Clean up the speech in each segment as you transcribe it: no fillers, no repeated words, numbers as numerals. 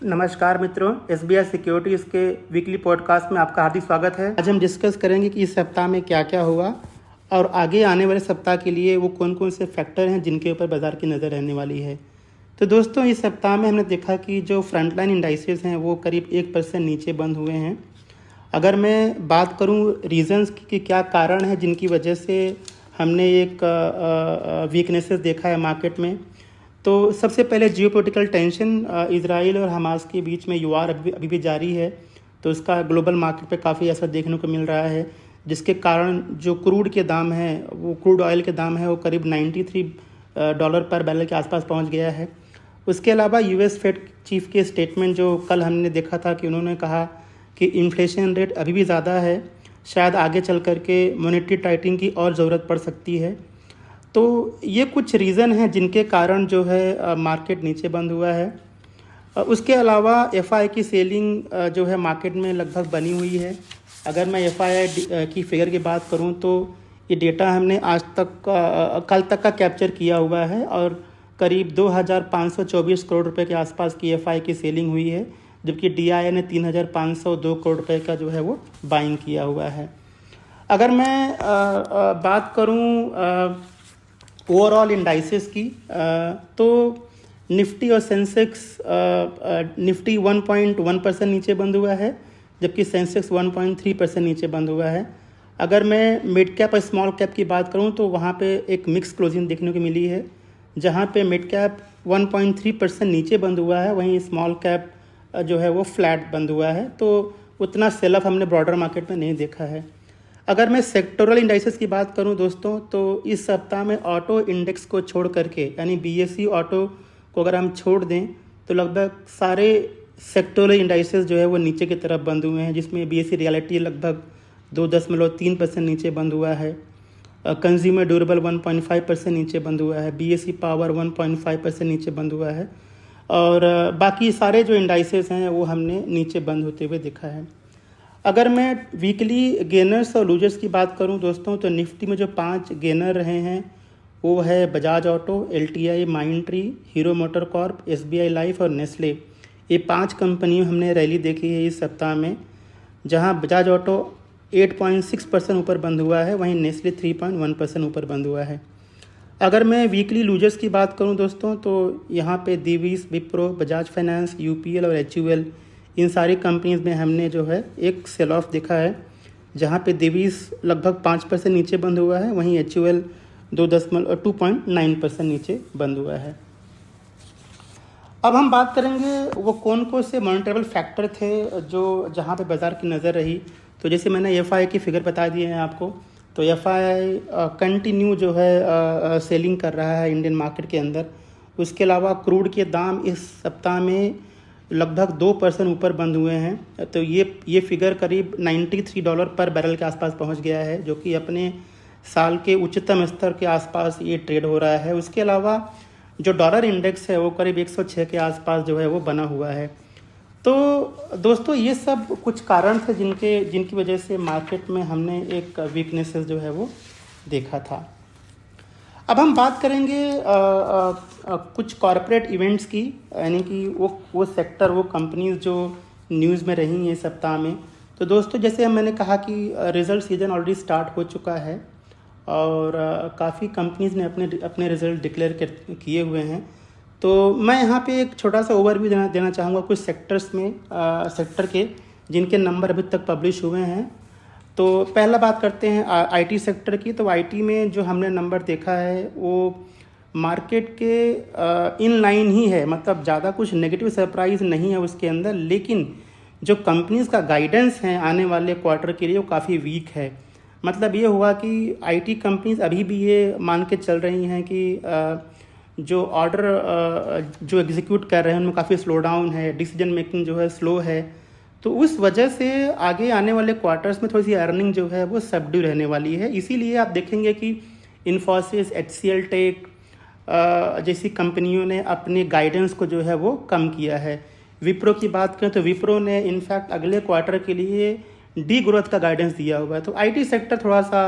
नमस्कार मित्रों, SBI securities के वीकली पॉडकास्ट में आपका हार्दिक स्वागत है। आज हम डिस्कस करेंगे कि इस सप्ताह में क्या क्या हुआ और आगे आने वाले सप्ताह के लिए वो कौन कौन से फैक्टर हैं जिनके ऊपर बाज़ार की नज़र रहने वाली है। तो दोस्तों, इस सप्ताह में हमने देखा कि जो फ्रंटलाइन इंडाइसेस हैं वो करीब 1% नीचे बंद हुए हैं। अगर मैं बात करूं रीज़न्स की क्या कारण है जिनकी वजह से हमने एक वीकनेसेस देखा है मार्केट में, तो सबसे पहले जियोपॉलिटिकल टेंशन इजराइल और हमास के बीच में युआर अभी भी जारी है, तो इसका ग्लोबल मार्केट पे काफ़ी असर देखने को मिल रहा है, जिसके कारण जो क्रूड के दाम हैं, वो क्रूड ऑयल के दाम है वो करीब $93 पर बैरल के आसपास पहुंच गया है। उसके अलावा यूएस फेड चीफ के स्टेटमेंट जो कल हमने देखा था कि उन्होंने कहा कि इन्फ्लेशन रेट अभी भी ज़्यादा है, शायद आगे चल कर के मॉनेटरी टाइटिंग की और ज़रूरत पड़ सकती है। तो ये कुछ रीज़न हैं जिनके कारण जो है मार्केट नीचे बंद हुआ है। उसके अलावा एफआई की सेलिंग जो है मार्केट में लगभग बनी हुई है। अगर मैं एफआई की फिगर की बात करूं तो ये डेटा हमने आज तक कल तक का कैप्चर किया हुआ है और करीब 2,524 करोड़ रुपए के आसपास की एफआई की सेलिंग हुई है, जबकि डीआईआई ने 3,502 करोड़ रुपए का जो है वो बाइंग किया हुआ है। अगर मैं बात करूं ओवरऑल इंडाइसेस की, तो निफ्टी और सेंसेक्स, निफ्टी 1.1% नीचे बंद हुआ है, जबकि सेंसेक्स 1.3% नीचे बंद हुआ है। अगर मैं मिड कैप और स्मॉल कैप की बात करूं तो वहां पे एक मिक्स क्लोजिंग देखने को मिली है, जहां पे मिड कैप 1.3% नीचे बंद हुआ है, वहीं स्मॉल कैप जो है वो फ्लैट बंद हुआ है। तो उतना सेल ऑफ हमने ब्रॉडर मार्केट में नहीं देखा है। अगर मैं सेक्टोरल इंडाइसेस की बात करूं दोस्तों, तो इस सप्ताह में ऑटो इंडेक्स को छोड़ करके, यानी बीएसई ऑटो को अगर हम छोड़ दें तो लगभग सारे सेक्टोरल इंडाइसेस जो है वो नीचे की तरफ बंद हुए हैं, जिसमें बीएसई रियलिटी लगभग 2.3% नीचे बंद हुआ है, कंज्यूमर ड्यूरेबल 1.5% नीचे बंद हुआ है, बीएसई पावर 1.5% नीचे बंद हुआ है, और बाकी सारे जो इंडाइसेस हैं वो हमने नीचे बंद होते हुए देखा है। अगर मैं वीकली गेनर्स और लूजर्स की बात करूं दोस्तों, तो निफ्टी में जो 5 गेनर रहे हैं वो है Bajaj auto, LTI, Mindtree, hero motor Corp, SBI life और नेस्ले। ये 5 कंपनियों हमने रैली देखी है इस सप्ताह में, जहां बजाज ऑटो 8.6% ऊपर बंद हुआ है, वहीं नेस्ले 3.1% ऊपर बंद हुआ है। अगर मैं वीकली लूजर्स की बात करूं दोस्तों, तो यहाँ पे दिवीज, विप्रो, बजाज फाइनेंस, यूपीएल और एचयूएल, इन सारी कंपनीज में हमने जो है एक सेल ऑफ देखा है, जहाँ पे दिवीज लगभग 5% नीचे बंद हुआ है, वहीं एचयूएल 2.9% नीचे बंद हुआ है। अब हम बात करेंगे वो कौन कौन से मॉनिटरेबल फैक्टर थे जो जहाँ पे बाज़ार की नज़र रही। तो जैसे मैंने एफआई की फिगर बता दी है आपको, तो एफआई कंटिन्यू जो है सेलिंग कर रहा है इंडियन मार्केट के अंदर। उसके अलावा क्रूड के दाम इस सप्ताह में लगभग 2% ऊपर बंद हुए हैं, तो ये फिगर करीब $93 पर बैरल के आसपास पहुंच गया है, जो कि अपने साल के उच्चतम स्तर के आसपास ये ट्रेड हो रहा है। उसके अलावा जो डॉलर इंडेक्स है वो करीब 106 के आसपास जो है वो बना हुआ है। तो दोस्तों, ये सब कुछ कारण थे जिनकी वजह से मार्केट में हमने एक वीकनेसेस जो है वो देखा था। अब हम बात करेंगे कुछ कॉरपोरेट इवेंट्स की, यानी कि वो सेक्टर, वो कंपनीज जो न्यूज़ में रही हैं इस सप्ताह में। तो दोस्तों, जैसे मैंने कहा कि रिज़ल्ट सीजन ऑलरेडी स्टार्ट हो चुका है और काफ़ी कंपनीज ने अपने रिज़ल्ट डिक्लेयर किए हुए हैं। तो मैं यहाँ पे एक छोटा सा ओवरव्यू देना चाहूँगा कुछ सेक्टर के जिनके नंबर अभी तक पब्लिश हुए हैं। तो पहला बात करते हैं आईटी सेक्टर की। तो आईटी में जो हमने नंबर देखा है वो मार्केट के इन लाइन ही है, मतलब ज़्यादा कुछ नेगेटिव सरप्राइज नहीं है उसके अंदर, लेकिन जो कंपनीज का गाइडेंस है आने वाले क्वार्टर के लिए वो काफ़ी वीक है। मतलब ये हुआ कि आईटी कंपनीज अभी भी ये मान के चल रही हैं कि जो ऑर्डर जो एग्जीक्यूट कर रहे हैं उनमें काफ़ी स्लो डाउन है, डिसीजन मेकिंग जो है स्लो है। तो उस वजह से आगे आने वाले क्वार्टर्स में थोड़ी सी अर्निंग जो है वो सबड्यू रहने वाली है। इसीलिए आप देखेंगे कि इन्फोसिस, एचसीएल टेक जैसी कंपनियों ने अपने गाइडेंस को जो है वो कम किया है। विप्रो की बात करें तो विप्रो ने इनफैक्ट अगले क्वार्टर के लिए डी ग्रोथ का गाइडेंस दिया हुआ है। तो आईटी सेक्टर थोड़ा सा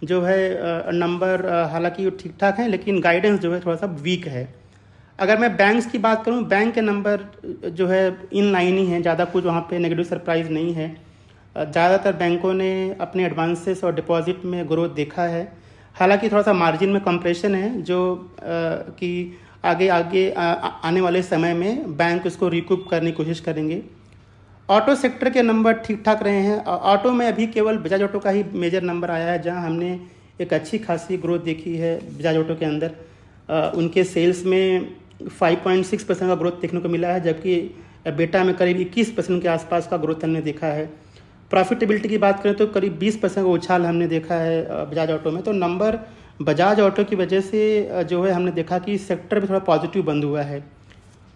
जो है नंबर हालांकि ठीक ठाक है, लेकिन गाइडेंस जो है थोड़ा सा वीक है। अगर मैं बैंक्स की बात करूं, बैंक के नंबर जो है इन लाइन ही हैं, ज़्यादा कुछ वहाँ पे नेगेटिव सरप्राइज नहीं है। ज़्यादातर बैंकों ने अपने एडवांसेस और डिपॉजिट में ग्रोथ देखा है। हालांकि थोड़ा सा मार्जिन में कंप्रेशन है, जो कि आगे आगे आने वाले समय में बैंक उसको रिकूप करने की कोशिश करेंगे। ऑटो सेक्टर के नंबर ठीक ठाक रहे हैं। ऑटो में अभी केवल बजाज ऑटो का ही मेजर नंबर आया है, जहां हमने एक अच्छी खासी ग्रोथ देखी है बजाज ऑटो के अंदर। उनके सेल्स में 5.6% का ग्रोथ देखने को मिला है, जबकि बेटा में करीब 21% के आसपास का ग्रोथ हमने देखा है। प्रॉफिटेबिलिटी की बात करें तो करीब 20% का उछाल हमने देखा है बजाज ऑटो में। तो नंबर बजाज ऑटो की वजह से जो है हमने देखा कि सेक्टर भी थोड़ा पॉजिटिव बंद हुआ है।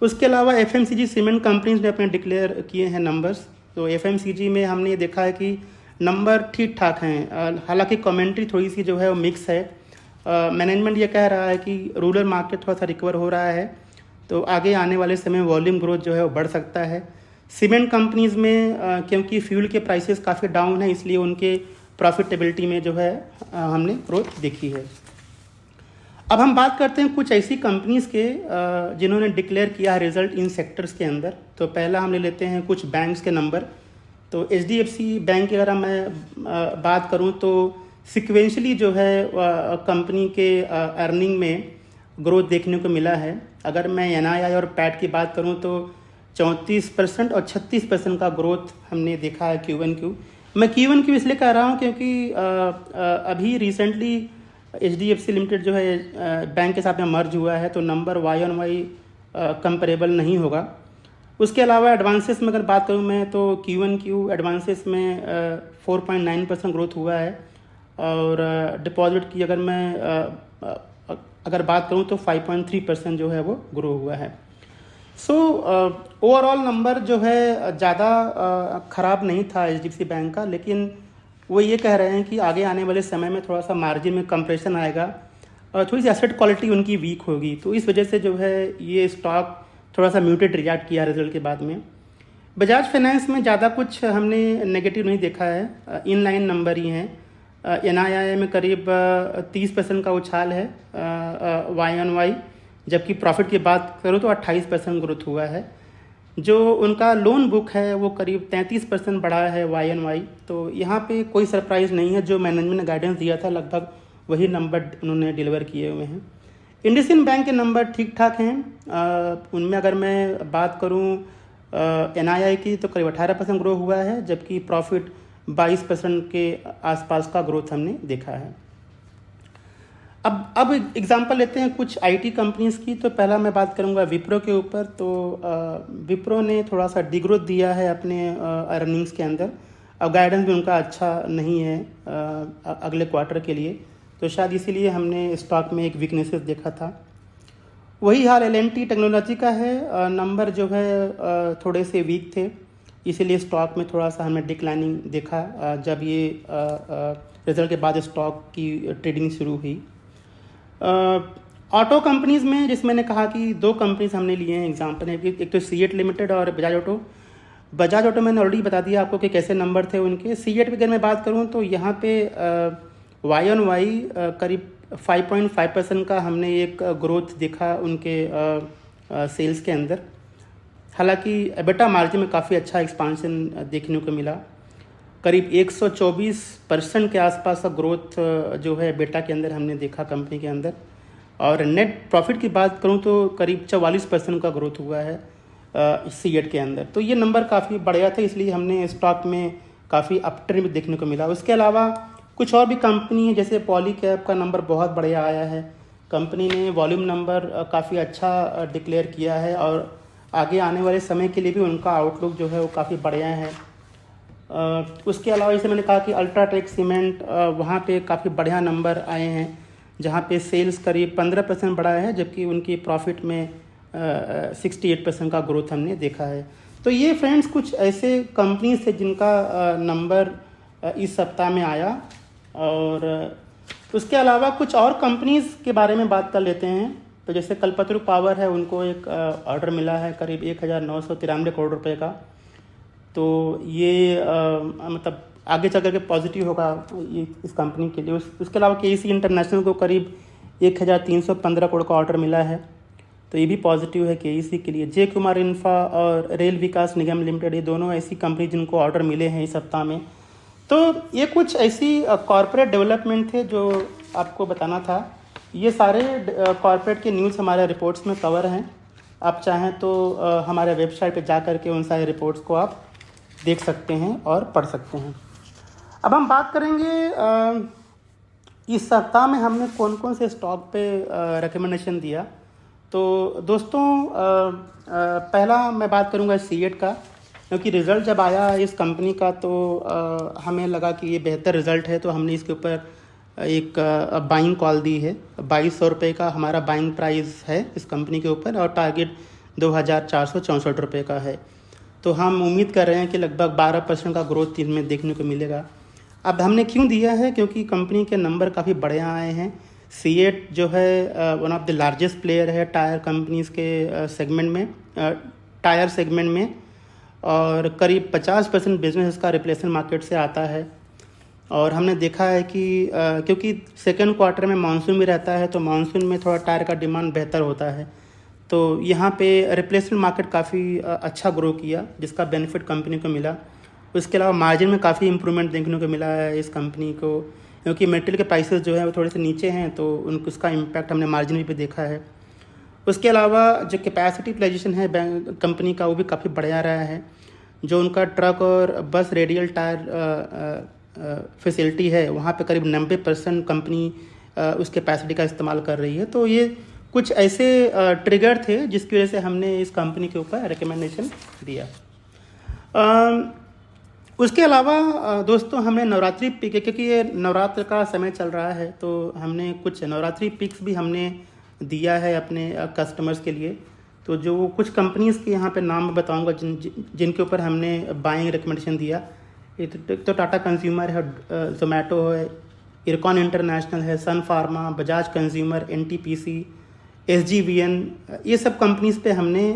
उसके अलावा एफएमसीजी सीमेंट कंपनीज ने अपने डिक्लेयर किए हैं नंबर्स। तो एफएमसीजी में हमने ये देखा है कि नंबर ठीक ठाक हैं। हालांकि कमेंट्री थोड़ी सी जो है वो मिक्स है। मैनेजमेंट ये कह रहा है कि रूरल मार्केट थोड़ा सा रिकवर हो रहा है, तो आगे आने वाले समय वॉल्यूम ग्रोथ जो है वो बढ़ सकता है। सीमेंट कंपनीज में क्योंकि फ्यूल के प्राइसेस काफ़ी डाउन है, इसलिए उनके प्रॉफिटेबिलिटी में जो है हमने ग्रोथ देखी है। अब हम बात करते हैं कुछ ऐसी कंपनीज के जिन्होंने डिक्लेयर किया है रिजल्ट इन सेक्टर्स के अंदर। तो पहला हम ले लेते हैं कुछ बैंक्स के नंबर। तो एचडीएफसी बैंक की अगर मैं बात करूं तो सिक्वेंशली जो है कंपनी के अर्निंग में ग्रोथ देखने को मिला है। अगर मैं एनआईआई और पैट की बात करूं तो 34% और 36% का ग्रोथ हमने देखा है Q1Q। मैं Q1Q इसलिए कह रहा हूं क्योंकि अभी रिसेंटली एचडीएफसी लिमिटेड जो है बैंक के साथ में मर्ज हुआ है, तो number y on y comparable नहीं होगा। उसके अलावा एडवांसेस में अगर बात करूं मैं तो Q1Q एडवांसेस में 4.9% ग्रोथ हुआ है, और डिपॉजिट की अगर मैं अगर बात करूं तो 5.3% जो है वो ग्रो हुआ है। सो ओवरऑल नंबर जो है ज़्यादा ख़राब नहीं था एचडीएफसी बैंक का, लेकिन वो ये कह रहे हैं कि आगे आने वाले समय में थोड़ा सा मार्जिन में कंप्रेशन आएगा और थोड़ी सी एसेट क्वालिटी उनकी वीक होगी। तो इस वजह से जो है ये स्टॉक थोड़ा सा म्यूटेड रिएक्ट किया रिजल्ट के बाद में। बजाज फाइनेंस में ज़्यादा कुछ हमने नेगेटिव नहीं देखा है, इन लाइन नंबर ही हैं। एनआईआई में करीब 30% का उछाल है वाई ऑन वाई, जबकि प्रॉफिट की बात करूँ तो 28% ग्रोथ हुआ है। जो उनका लोन बुक है वो करीब 33% बढ़ा है वाई एन वाई। तो यहाँ पे कोई सरप्राइज़ नहीं है, जो मैनेजमेंट ने गाइडेंस दिया था लगभग वही नंबर उन्होंने डिलीवर किए हुए हैं। इंडसइंड बैंक के नंबर ठीक ठाक हैं। उनमें अगर मैं बात करूँ एनआईआई की तो करीब 18% ग्रो हुआ है, जबकि प्रॉफिट 22% के आसपास का ग्रोथ हमने देखा है। अब एग्जांपल लेते हैं कुछ आईटी कंपनीज की। तो पहला मैं बात करूंगा विप्रो के ऊपर। तो विप्रो ने थोड़ा सा डिग्रोथ दिया है अपने अर्निंग्स के अंदर। अब गाइडेंस भी उनका अच्छा नहीं है अगले क्वार्टर के लिए, तो शायद इसीलिए हमने स्टॉक में एक वीकनेसेस देखा था। वही हाल एल&टी टेक्नोलॉजी का है। नंबर जो है थोड़े से वीक थे, इसीलिए स्टॉक में थोड़ा सा हमने डिक्लाइनिंग देखा जब ये रिजल्ट के बाद स्टॉक की ट्रेडिंग शुरू हुई। ऑटो कंपनीज में जिस मैंने कहा कि दो कंपनीज हमने लिए हैं एग्जांपल है, एक तो सीएट लिमिटेड और बजाज ऑटो। बजाज ऑटो मैंने ऑलरेडी बता दिया आपको कि कैसे नंबर थे उनके। सीएट की अगर मैं बात करूं तो यहाँ पे वाई ऑन वाई करीब 5.5% का हमने एक ग्रोथ देखा उनके सेल्स के अंदर। हालांकि एबिटा मार्जिन में काफ़ी अच्छा एक्सपांशन देखने को मिला, करीब 124% के आसपास का ग्रोथ जो है बेटा के अंदर हमने देखा कंपनी के अंदर। और नेट प्रॉफिट की बात करूं तो करीब 44% का ग्रोथ हुआ है सीएट के अंदर। तो ये नंबर काफ़ी बढ़िया था, इसलिए हमने स्टॉक में काफ़ी अपट्रेंड देखने को मिला। उसके अलावा कुछ और भी कंपनी है, जैसे पॉलीकैब का नंबर बहुत बढ़िया आया है। कंपनी ने वॉल्यूम नंबर काफ़ी अच्छा डिक्लेयर किया है, और आगे आने वाले समय के लिए भी उनका आउटलुक जो है वो काफ़ी बढ़िया है। उसके अलावा जैसे मैंने कहा कि अल्ट्राटेक सीमेंट, वहाँ पे काफ़ी बढ़िया नंबर आए हैं, जहाँ पे सेल्स करीब 15% बढ़ा है, जबकि उनकी प्रॉफिट में 68% का ग्रोथ हमने देखा है। तो ये फ्रेंड्स कुछ ऐसे कंपनीज थे जिनका नंबर इस सप्ताह में आया। और उसके अलावा कुछ और कंपनीज के बारे में बात कर लेते हैं। तो जैसे कल्पतरू पावर है, उनको एक ऑर्डर मिला है करीब 1993 करोड़ रुपए का। तो ये मतलब आगे चल करके पॉजिटिव होगा ये इस कंपनी के लिए। उसके अलावा केसी इंटरनेशनल को करीब 1315 करोड़ का ऑर्डर मिला है। तो ये भी पॉजिटिव है KEC के लिए। जय कुमार इंफ्रा और रेल विकास निगम लिमिटेड, ये दोनों ऐसी कंपनी जिनको ऑर्डर मिले हैं इस सप्ताह में। तो ये कुछ ऐसी कॉरपोरेट डेवलपमेंट थे जो आपको बताना था। ये सारे कॉरपोरेट के न्यूज़ हमारे रिपोर्ट्स में कवर हैं। आप चाहें तो हमारे वेबसाइट पे जा कर के उन सारे रिपोर्ट्स को आप देख सकते हैं और पढ़ सकते हैं। अब हम बात करेंगे इस सप्ताह में हमने कौन कौन से स्टॉक पे रिकमेंडेशन दिया। तो दोस्तों पहला मैं बात करूंगा सीएट का, क्योंकि रिज़ल्ट जब आया इस कंपनी का तो हमें लगा कि ये बेहतर रिज़ल्ट है, तो हमने इसके ऊपर एक बाइंग कॉल दी है। 2200 रुपये का हमारा बाइंग प्राइस है इस कंपनी के ऊपर और टारगेट 2464 रुपये का है। तो हम उम्मीद कर रहे हैं कि लगभग 12% का ग्रोथ इनमें देखने को मिलेगा। अब हमने क्यों दिया है, क्योंकि कंपनी के नंबर काफ़ी बढ़िया आए हैं। सीएट जो है one of the largest player है टायर कंपनीज़ के सेगमेंट में, टायर सेगमेंट में, और करीब 50% बिजनेस इसका रिप्लेसमेंट मार्केट से आता है। और हमने देखा है कि क्योंकि सेकेंड क्वार्टर में मानसून भी रहता है, तो मानसून में थोड़ा टायर का डिमांड बेहतर होता है। तो यहाँ पे रिप्लेसमेंट मार्केट काफ़ी अच्छा ग्रो किया, जिसका बेनिफिट कंपनी को मिला। उसके अलावा मार्जिन में काफ़ी इंप्रूवमेंट देखने को मिला है इस कंपनी को, क्योंकि मेटेरियल के प्राइसेस जो है वो थोड़े से नीचे हैं, तो उसका इम्पैक्ट हमने मार्जिन पे देखा है। उसके अलावा जो कैपेसिटी यूटिलाइजेशन है कंपनी का, वो भी काफ़ी बढ़िया रहा है। जो उनका ट्रक और बस रेडियल टायर फैसिलिटी है, वहाँ पे करीब 90% कंपनी उस कैपेसिटी का इस्तेमाल कर रही है। तो ये कुछ ऐसे ट्रिगर थे जिसकी वजह से हमने इस कंपनी के ऊपर रिकमेंडेशन दिया। उसके अलावा दोस्तों हमने नवरात्रि पिक, क्योंकि ये नवरात्र का समय चल रहा है, तो हमने कुछ नवरात्रि पिक्स भी हमने दिया है अपने कस्टमर्स के लिए। तो जो कुछ कंपनीज़ के यहाँ पे नाम बताऊँगा जिनके ऊपर हमने बाइंग रिकमेंडेशन दिया। तो टाटा कंज्यूमर है, जोमेटो है, इरकॉन इंटरनेशनल है, Sun Pharma, Bajaj consumer, NTPC, SGVN, ये सब कंपनीज़ पे हमने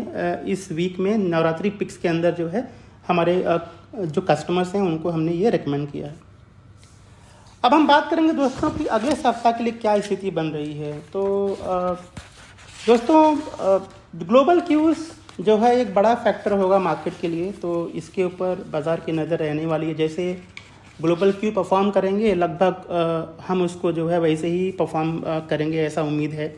इस वीक में नवरात्रि पिक्स के अंदर जो है हमारे जो कस्टमर्स हैं उनको हमने ये रेकमेंड किया है। अब हम बात करेंगे दोस्तों कि अगले सप्ताह के लिए क्या स्थिति बन रही है। तो दोस्तों ग्लोबल क्यूज़ जो है एक बड़ा फैक्टर होगा मार्केट के लिए, तो इसके ऊपर बाज़ार की नज़र रहने वाली है। जैसे ग्लोबल क्यू परफॉर्म करेंगे, लगभग हम उसको जो है वैसे ही परफॉर्म करेंगे, ऐसा उम्मीद है।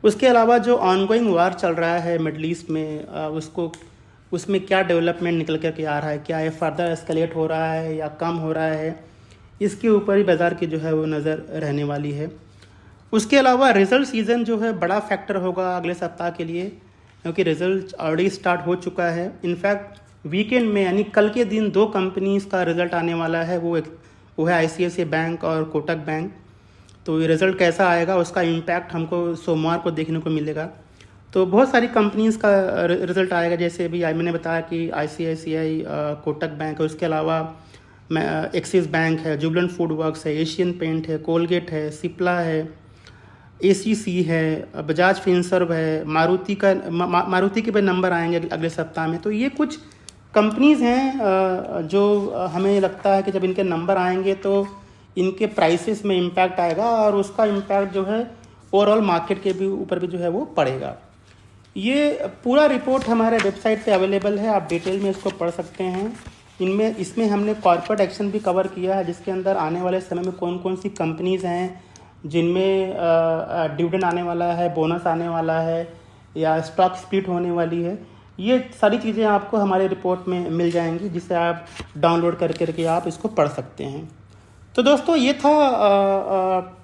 उसके अलावा जो ऑनगोइंग वार चल रहा है मिडल ईस्ट में, उसमें क्या डेवलपमेंट निकल कर के आ रहा है, क्या ये फर्दर एस्केलेट हो रहा है या कम हो रहा है, इसके ऊपर ही बाज़ार की जो है वो नज़र रहने वाली है। उसके अलावा रिज़ल्ट सीज़न जो है बड़ा फैक्टर होगा अगले सप्ताह के लिए, क्योंकि रिज़ल्ट ऑलरेडी स्टार्ट हो चुका है। इनफैक्ट वीकेंड में यानी कल के दिन 2 कंपनीज़ का रिज़ल्ट आने वाला है, वो है ICICI बैंक और कोटक बैंक। तो ये रिज़ल्ट कैसा आएगा, उसका इम्पैक्ट हमको सोमवार को देखने को मिलेगा। तो बहुत सारी कंपनीज़ का रिज़ल्ट आएगा, जैसे अभी मैंने बताया कि ICICI, कोटक बैंक है, उसके अलावा एक्सिस बैंक है, जुबलेंट फूड वर्क्स है, एशियन पेंट है, कोलगेट है, सिप्ला है, ACC है, बजाज फिनसर्व है, मारुति के भी नंबर आएंगे अगले सप्ताह में। तो ये कुछ कंपनीज़ हैं जो हमें लगता है कि जब इनके नंबर आएंगे तो इनके प्राइसेस में इम्पैक्ट आएगा और उसका इम्पैक्ट जो है ओवरऑल मार्केट के भी ऊपर भी जो है वो पड़ेगा। ये पूरा रिपोर्ट हमारे वेबसाइट पे अवेलेबल है, आप डिटेल में इसको पढ़ सकते हैं। इसमें हमने कॉर्पोरेट एक्शन भी कवर किया है, जिसके अंदर आने वाले समय में कौन कौन सी कंपनीज़ हैं जिनमें डिविडेंड आने वाला है, बोनस आने वाला है या स्टॉक स्प्लिट होने वाली है। ये सारी चीज़ें आपको हमारे रिपोर्ट में मिल जाएंगी, जिसे आप डाउनलोड करके आप इसको पढ़ सकते हैं। तो दोस्तों ये था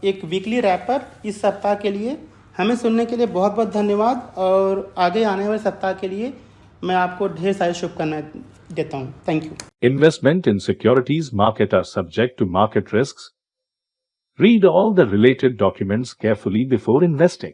एक वीकली रैपर इस सप्ताह के लिए। हमें सुनने के लिए बहुत बहुत धन्यवाद, और आगे आने वाले सप्ताह के लिए मैं आपको ढेर सारी शुभकामनाएं देता हूँ। Thank you. Investment in securities market are subject to market risks. Read all the related documents carefully before investing.